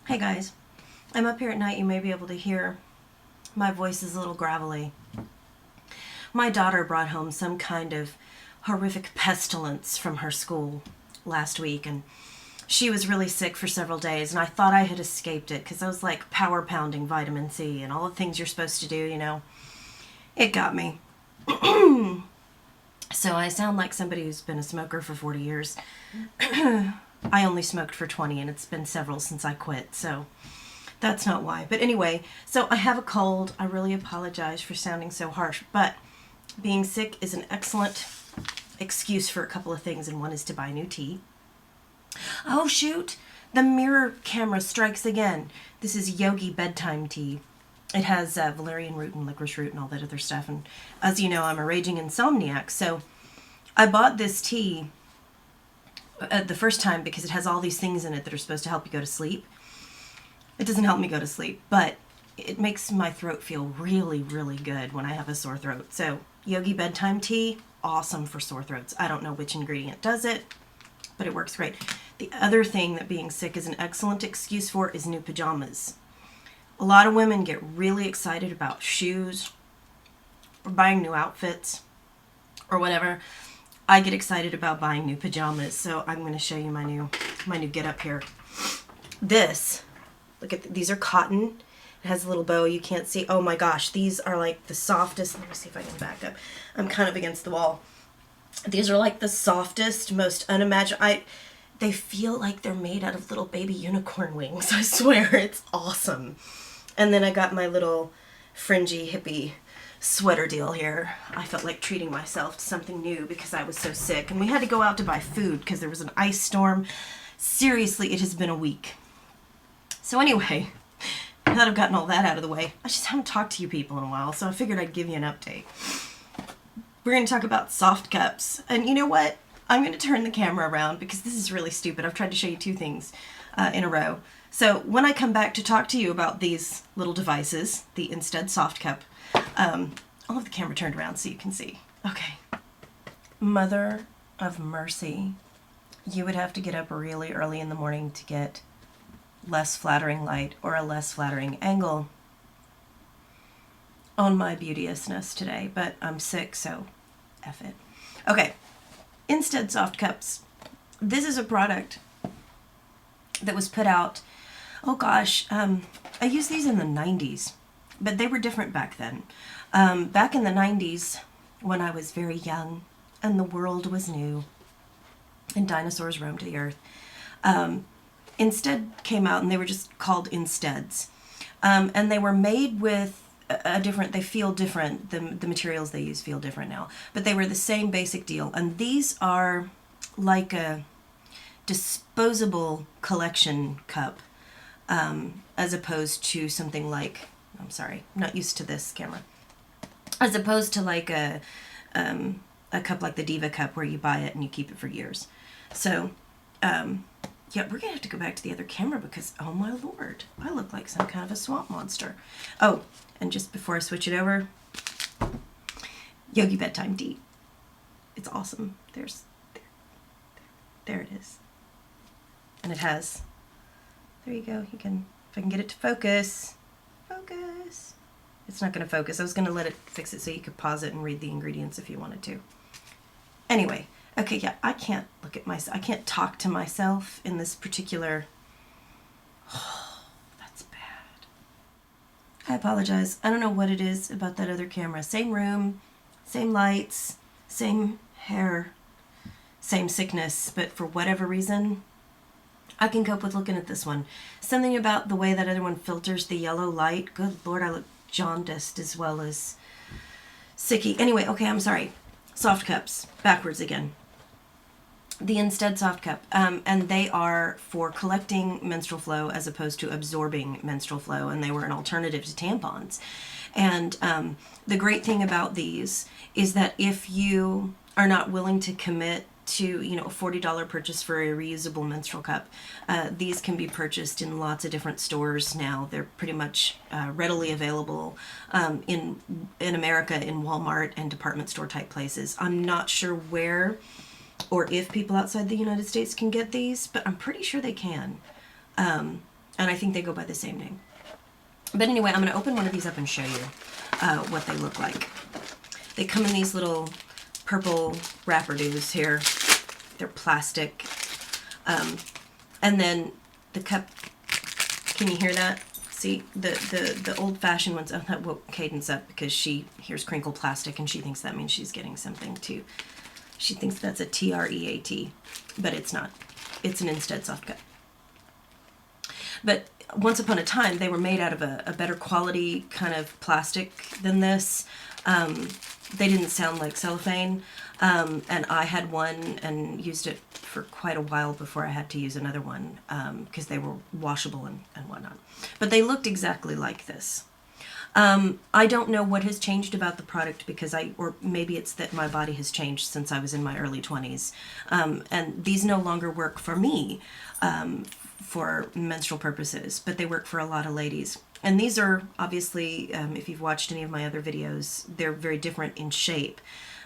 Hey guys, I'm up here at night. You may be able to hear my voice is a little gravelly. My daughter brought home some kind of horrific pestilence from her school last week, and she was really sick for several days, and I thought I had escaped it because I was like power pounding vitamin C and all the things you're supposed to do, you know. It got me. So I sound like somebody who's been a smoker for 40 years. I only smoked for 20, and it's been several since I quit, so that's not why. But anyway, so I have a cold. I really apologize for sounding so harsh, but being sick is an excellent excuse for a couple of things, and one is to buy new tea. Oh shoot, the mirror camera strikes again. This is Yogi Bedtime T. It has valerian root and licorice root and all that other stuff, and as you know, I'm a raging insomniac, so I bought this tea the first time because it has all these things in it that are supposed to help you go to sleep. It doesn't help me go to sleep, but it makes my throat feel really, really good when I have a sore throat. So Yogi Bedtime Tea, awesome for sore throats. I don't know which ingredient does it, but it works great. The other thing that being sick is an excellent excuse for is new pajamas. A lot of women get really excited about shoes or buying new outfits or whatever. I get excited about buying new pajamas, so I'm going to show you my new get up here. This, look at these are cotton. It has a little bow you can't see. Oh my gosh, these are like the softest. Let me see if I can back up. I'm kind of against the wall. These are like the softest, most unimaginable. They feel like they're made out of little baby unicorn wings. I swear, it's awesome. And then I got my little fringy hippie sweater deal here. I felt like treating myself to something new because I was so sick, and we had to go out to buy food because there was an ice storm. Seriously, it has been a week. So anyway, now that I've gotten all that out of the way, I just haven't talked to you people in a while, so I figured I'd give you an update. We're going to talk about Softcups, and you know what? I'm going to turn the camera around because this is really stupid. I've tried to show you two things in a row. So when I come back to talk to you about these little devices, the Instead Softcup, I'll have the camera turned around so you can see. Okay. Mother of mercy. You would have to get up really early in the morning to get less flattering light or a less flattering angle on my beauteousness today, but I'm sick, so F it. Okay. Instead Softcups. This is a product that was put out, oh gosh, I used these in the 90s, but they were different back then. Back in the 90s, when I was very young and the world was new and dinosaurs roamed the earth, Instead came out, and they were just called Insteads. And they were made with they feel different. The materials they use feel different now, but they were the same basic deal. And these are like a disposable collection cup, as opposed to something like, I'm sorry, I'm not used to this camera, as opposed to like a cup like the Diva cup where you buy it and you keep it for years. So, yeah, we're gonna have to go back to the other camera because, oh my lord, I look like some kind of a swamp monster. Oh, and just before I switch it over, Yogi Bedtime T. It's awesome. There it is. And it has, there you go. You can, if I can get it to focus. Focus. It's not going to focus. I was going to let it fix it so you could pause it and read the ingredients if you wanted to. Anyway, okay, yeah, I can't look at myself. I can't talk to myself in this particular, oh, that's bad. I apologize. I don't know what it is about that other camera. Same room, same lights, same hair, same sickness, but for whatever reason, I can cope with looking at this one. Something about the way that other one filters the yellow light. Good Lord, I look jaundiced as well as sicky. Anyway, okay, I'm sorry. Softcups, backwards again. The Instead Softcup, and they are for collecting menstrual flow as opposed to absorbing menstrual flow, and they were an alternative to tampons. And the great thing about these is that if you are not willing to commit to, you know, a $40 purchase for a reusable menstrual cup, these can be purchased in lots of different stores now. They're pretty much readily available in America in Walmart and department store type places. I'm not sure where or if people outside the United States can get these, but I'm pretty sure they can. And I think they go by the same name. But anyway, I'm going to open one of these up and show you what they look like. They come in these little purple wrapper-doos here. They're plastic. And then the cup, can you hear that? See, the old-fashioned ones, oh, that woke Cadence up because she hears crinkle plastic and she thinks that means she's getting something too. She thinks that's a TREAT, but it's not. It's an Instead Softcup. But once upon a time, they were made out of a better quality kind of plastic than this. They didn't sound like cellophane, and I had one and used it for quite a while before I had to use another one because they were washable and whatnot. But they looked exactly like this. I don't know what has changed about the product because or maybe it's that my body has changed since I was in my early 20s. And these no longer work for me for menstrual purposes, but they work for a lot of ladies. And these are obviously, if you've watched any of my other videos, they're very different in shape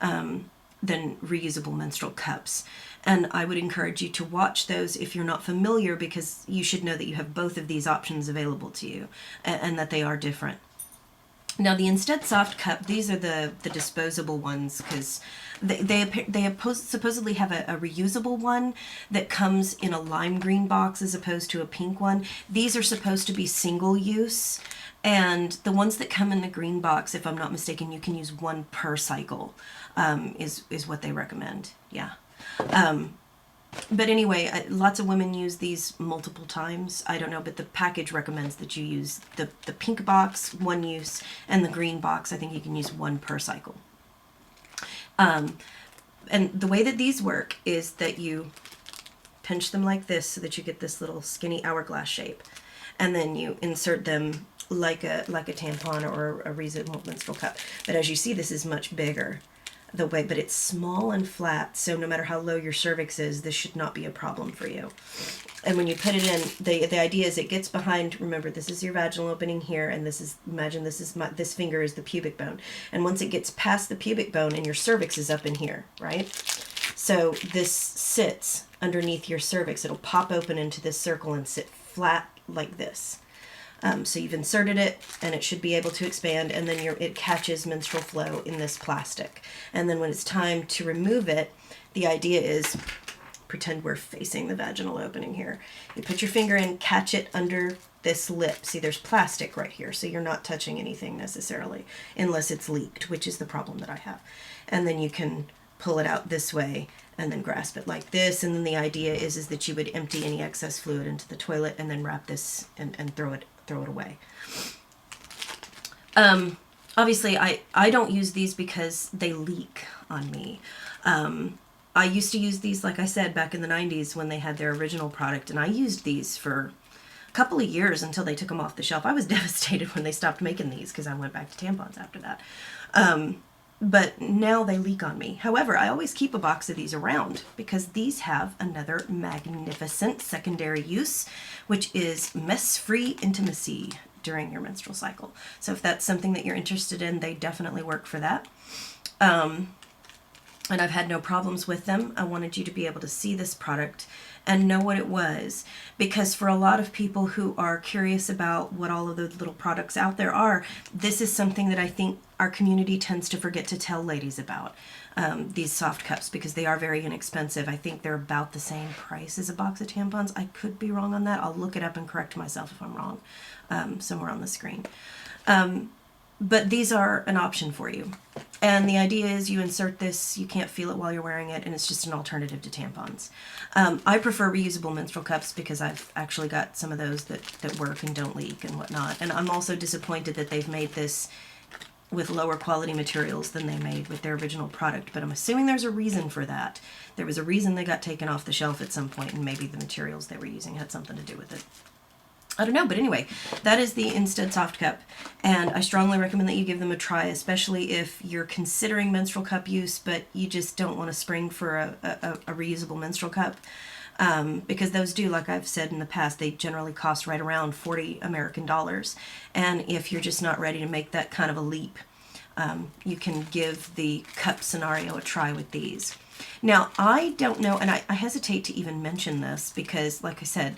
than reusable menstrual cups. And I would encourage you to watch those if you're not familiar, because you should know that you have both of these options available to you and that they are different. Now the Instead Softcup, these are the disposable ones because they supposedly have a reusable one that comes in a lime green box as opposed to a pink one. These are supposed to be single use, and the ones that come in the green box, if I'm not mistaken, you can use one per cycle, is what they recommend. Yeah. But anyway, lots of women use these multiple times. I don't know, but the package recommends that you use the pink box, one use, and the green box, I think you can use one per cycle. And the way that these work is that you pinch them like this so that you get this little skinny hourglass shape. And then you insert them like a tampon or a reusable menstrual cup. But as you see, this is much bigger. But it's small and flat, so no matter how low your cervix is, this should not be a problem for you. And when you put it in, the idea is it gets behind, remember, this is your vaginal opening here, and imagine this finger is the pubic bone. And once it gets past the pubic bone and your cervix is up in here, right? So this sits underneath your cervix. It'll pop open into this circle and sit flat like this. So you've inserted it, and it should be able to expand, and then it catches menstrual flow in this plastic. And then when it's time to remove it, the idea is, pretend we're facing the vaginal opening here. You put your finger in, catch it under this lip. See, there's plastic right here, so you're not touching anything necessarily, unless it's leaked, which is the problem that I have. And then you can pull it out this way and then grasp it like this, and then the idea is that you would empty any excess fluid into the toilet and then wrap this and throw it away. Obviously, I don't use these because they leak on me. I used to use these, like I said, back in the 90s when they had their original product, and I used these for a couple of years until they took them off the shelf. I was devastated when they stopped making these because I went back to tampons after that. But now they leak on me. However, I always keep a box of these around because these have another magnificent secondary use, which is mess-free intimacy during your menstrual cycle. So if that's something that you're interested in, they definitely work for that. And I've had no problems with them. I wanted you to be able to see this product and know what it was, because for a lot of people who are curious about what all of the little products out there are, this is something that I think our community tends to forget to tell ladies about, these soft cups, because they are very inexpensive. I think they're about the same price as a box of tampons. I could be wrong on that. I'll look it up and correct myself if I'm wrong, somewhere on the screen. But these are an option for you. And the idea is you insert this, you can't feel it while you're wearing it, and it's just an alternative to tampons. I prefer reusable menstrual cups because I've actually got some of those that work and don't leak and whatnot. And I'm also disappointed that they've made this with lower quality materials than they made with their original product, but I'm assuming there's a reason for that. There was a reason they got taken off the shelf at some point, and maybe the materials they were using had something to do with it. I don't know, but anyway, that is the Instead Softcup, and I strongly recommend that you give them a try, especially if you're considering menstrual cup use, but you just don't want to spring for a reusable menstrual cup, because those do, like I've said in the past, they generally cost right around $40 American, and if you're just not ready to make that kind of a leap, you can give the cup scenario a try with these. Now, I don't know, and I hesitate to even mention this because, like I said,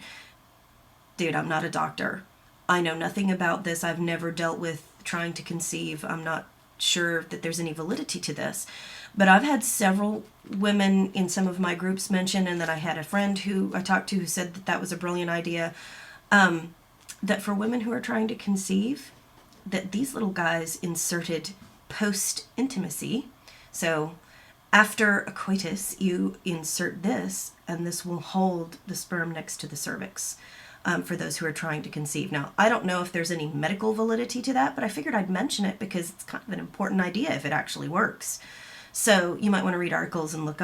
dude, I'm not a doctor. I know nothing about this. I've never dealt with trying to conceive. I'm not sure that there's any validity to this. But I've had several women in some of my groups mention, and then I had a friend who I talked to who said that that was a brilliant idea, that for women who are trying to conceive, that these little guys inserted post-intimacy. So after a coitus, you insert this, and this will hold the sperm next to the cervix. For those who are trying to conceive. Now, I don't know if there's any medical validity to that, but I figured I'd mention it because it's kind of an important idea if it actually works. So you might want to read articles and look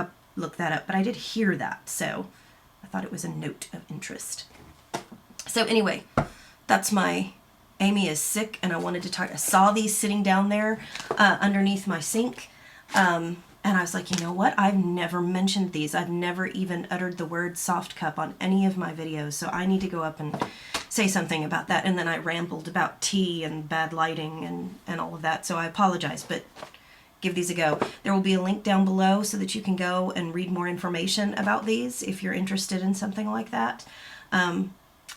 that up, but I did hear that, so I thought it was a note of interest. So anyway, that's my Amy is sick, and I wanted to talk. I saw these sitting down there underneath my sink, and I was like, you know what? I've never mentioned these. I've never even uttered the word soft cup on any of my videos, so I need to go up and say something about that. And then I rambled about tea and bad lighting and all of that, so I apologize, but give these a go. There will be a link down below so that you can go and read more information about these if you're interested in something like that.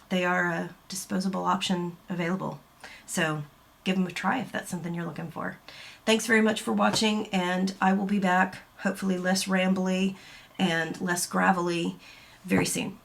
They are a disposable option available, so give them a try if that's something you're looking for. Thanks very much for watching, and I will be back, hopefully less rambly and less gravelly, very soon.